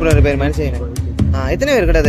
கூட ரிப்பேர் மாதிரி செய்யணும். எத்தனை பேர் கிட்ட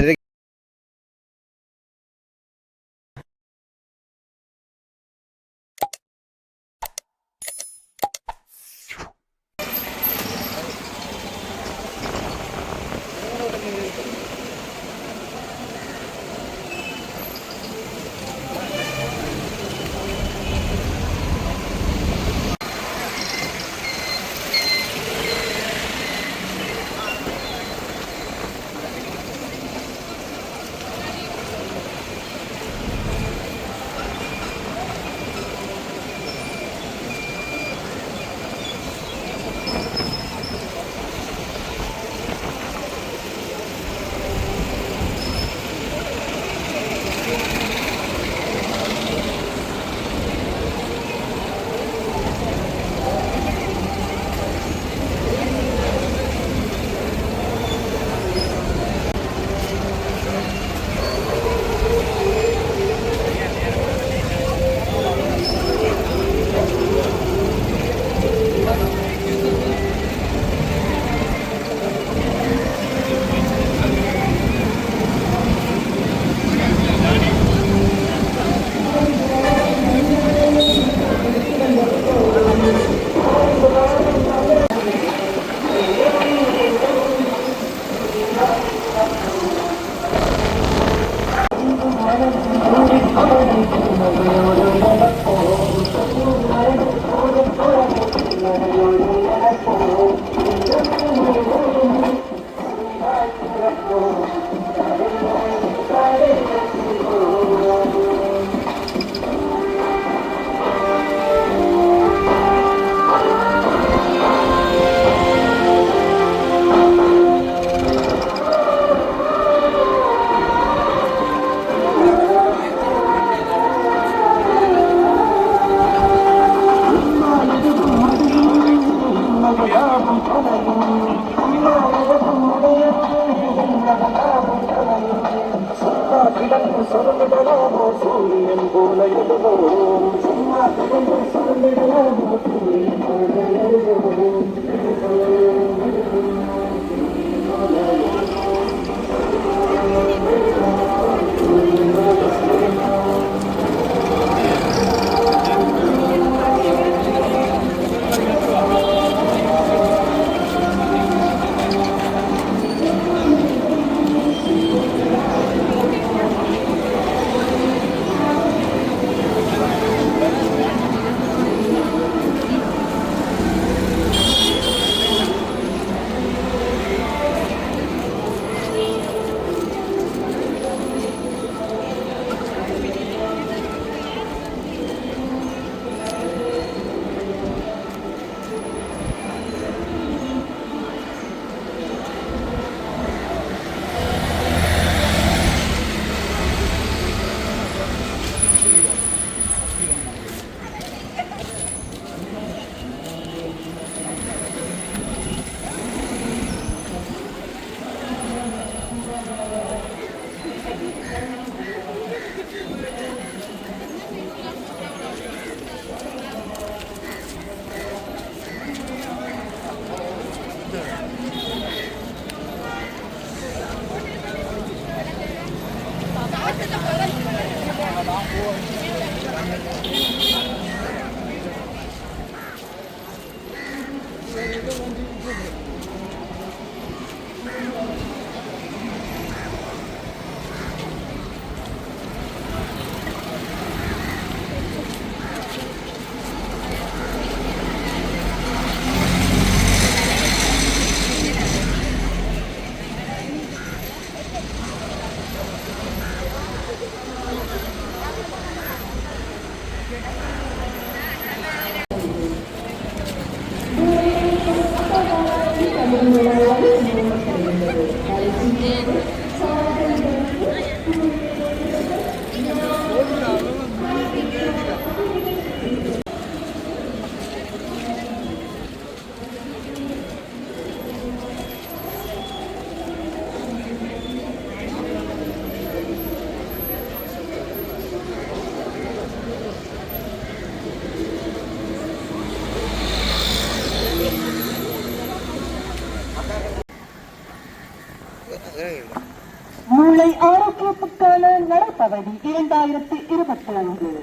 ஆரோக்கியத்துக்கான நடைபவனி 2025.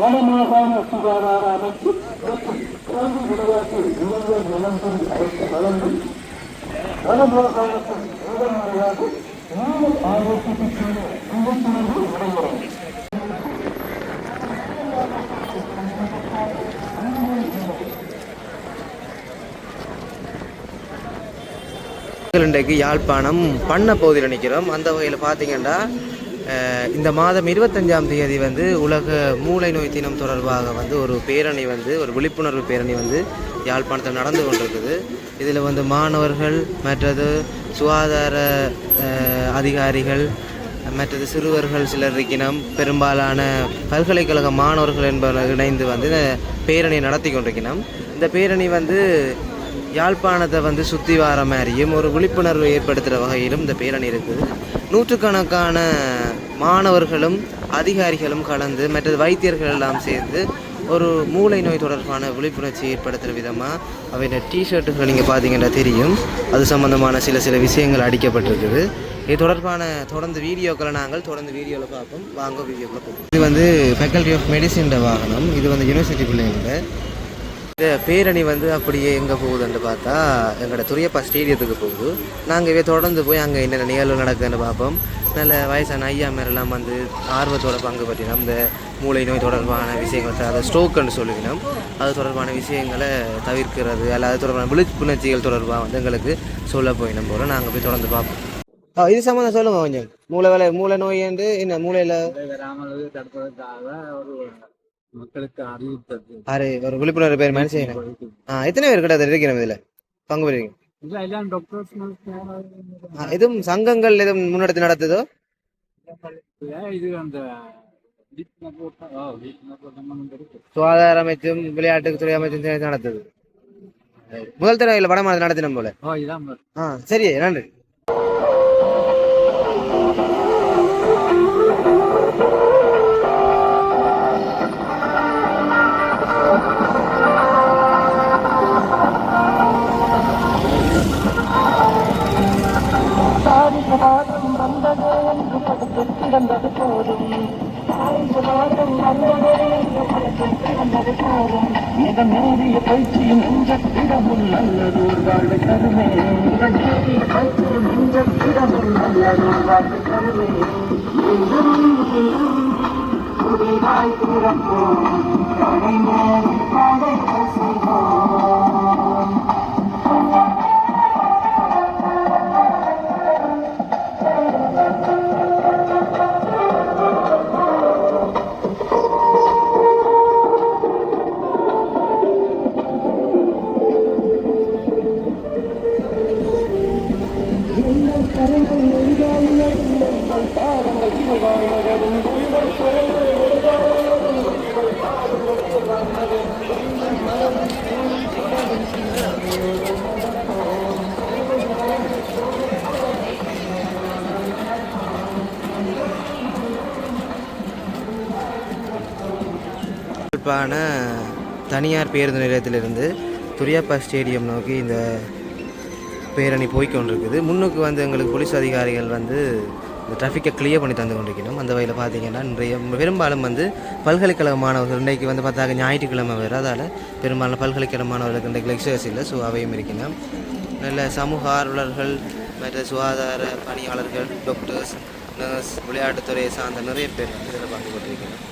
வடமாகாண சுகாதார அமைச்சு மற்றும் விளையாட்டு இளைஞர் நலன்புரி அரசு வழங்கி வடமாகாணத்தின் முதல் முறையாக ஆரோக்கியத்திற்கான விழிப்புணர்வு நடைபெறும். இன்றைக்கு யாழ்ப்பாணம் பண்ண பகுதியில் நிற்கிறோம். அந்த வகையில் பார்த்தீங்கன்னா இந்த மாதம் 25ஆம் தேதி வந்து உலக மூளை நோய் தினம் தொடர்பாக வந்து ஒரு பேரணி வந்து ஒரு விழிப்புணர்வு பேரணி வந்து யாழ்ப்பாணத்தில் நடந்து கொண்டிருக்குது. இதில் வந்து மாணவர்கள் மற்றது சுகாதார அதிகாரிகள் மற்றது சிறுவர்கள் சிலர் இருக்கினோம், பெரும்பாலான பல்கலைக்கழக மாணவர்கள் என்பவர்கள் இணைந்து வந்து இந்த பேரணியை நடத்தி கொண்டிருக்கணும். இந்த பேரணி வந்து யாழ்ப்பாணத்தை வந்து சுற்றி வர மாதிரியும் ஒரு விழிப்புணர்வு ஏற்படுத்துகிற வகையிலும் இந்த பேரணி இருக்குது. நூற்றுக்கணக்கான மாணவர்களும் அதிகாரிகளும் கலந்து மற்றது வைத்தியர்கள் எல்லாம் சேர்ந்து ஒரு மூளை நோய் தொடர்பான விழிப்புணர்ச்சி ஏற்படுத்துகிற விதமாக அவையோட டிஷர்ட்டுகள் நீங்கள் பார்த்தீங்கன்னா தெரியும். அது சம்மந்தமான சில விஷயங்கள் அடிக்கப்பட்டிருக்குது. இது தொடர்பான தொடர்ந்து வீடியோக்களை நாங்கள் தொடர்ந்து வீடியோவில் பார்ப்போம். வாங்க வீடியோக்களை பார்ப்போம். இது வந்து ஃபேக்கல்டி ஆஃப் மெடிசின் வாகனம். இது வந்து யூனிவர்சிட்டி பிள்ளைங்கள இந்த பேரணி வந்து அப்படியே எங்கே போகுதுன்னு பார்த்தா எங்களோட துரியப்பா ஸ்டேடியத்துக்கு போகுது. நாங்கள் இவை தொடர்ந்து போய் அங்கே என்னென்ன நிகழ்வு நடக்குதுன்னு பார்ப்போம். நல்ல வயசான ஐயா மேரெல்லாம் வந்து ஆர்வத்தோட பங்கு பற்றினோம். இந்த மூளை நோய் தொடர்பான விஷயங்கள், அதை ஸ்ட்ரோக்குன்னு சொல்லிக்கணும், அது தொடர்பான விஷயங்களை தவிர்க்கிறது அல்ல அது தொடர்பான விழிப்புணர்ச்சிகள் தொடர்பாக வந்து எங்களுக்கு சொல்ல போயிடும் போல நாங்கள் போய் தொடர்ந்து பார்ப்போம். இது சம்மந்தம் சொல்லுங்க கொஞ்சம். மூளை நோய் என்று என்ன மூளையில் தடுப்பதற்காக ஒரு மக்களுக்கு அறிவித்தது ஒரு விழிப்புணர்வு பேர் மாதிரி செய்யணும். எத்தனை பேர் கிட்ட இருக்கிறோம் இதில் பங்கு பெறுவீங்க? எதுவும் சங்கங்கள் எதுவும் முன்னெடுத்து நடத்துதோ? இது அந்த சுகாதார அமைச்சும் விளையாட்டுத்துறை அமைச்சும் சேர்ந்து நடத்துது. முதல் தடவை வடமாநில நடத்தினோம் போல. சரி, நன்றி. கிடந்தது போதும் இதன் நேரிய பயிற்சியும் நெஞ்சத்திடமும் நல்லதோர் வாழ்வை தருமே. இதன் நேரிய பயிற்சியும் நெஞ்சத்திடமும் நல்லதோர் வாழ்வை தருமே. புதிதாய் பிறப்போம் தனியார் பேருந்து நிலையத்திலிருந்து துரியப்பா ஸ்டேடியம் நோக்கி இந்த பேரணி போய்கொண்டிருக்குது. முன்னுக்கு வந்து எங்களுக்கு போலீஸ் அதிகாரிகள் வந்து இந்த டிராஃபிக்கை கிளியர் பண்ணி தந்து கொண்டிருக்கணும். அந்த வகையில் பார்த்தீங்கன்னா இன்றைய பெரும்பாலும் வந்து பல்கலைக்கழக மாணவர்கள் இன்றைக்கு வந்து பார்த்தாக்க ஞாயிற்றுக்கிழமை வேறு, அதால் பெரும்பாலும் பல்கலைக்கழக மாணவர்களுக்கு இன்றைக்கு லெக்சர்ஸ் இல்லை. ஸோ அவையும் இருக்கணும். நல்ல சமூக ஆர்வலர்கள் மற்ற சுகாதார பணியாளர்கள், டாக்டர்ஸ், நர்ஸ், விளையாட்டுத்துறையை சார்ந்த நிறைய பேர் வந்து இதில் பங்கு பெற்றிருக்கணும்.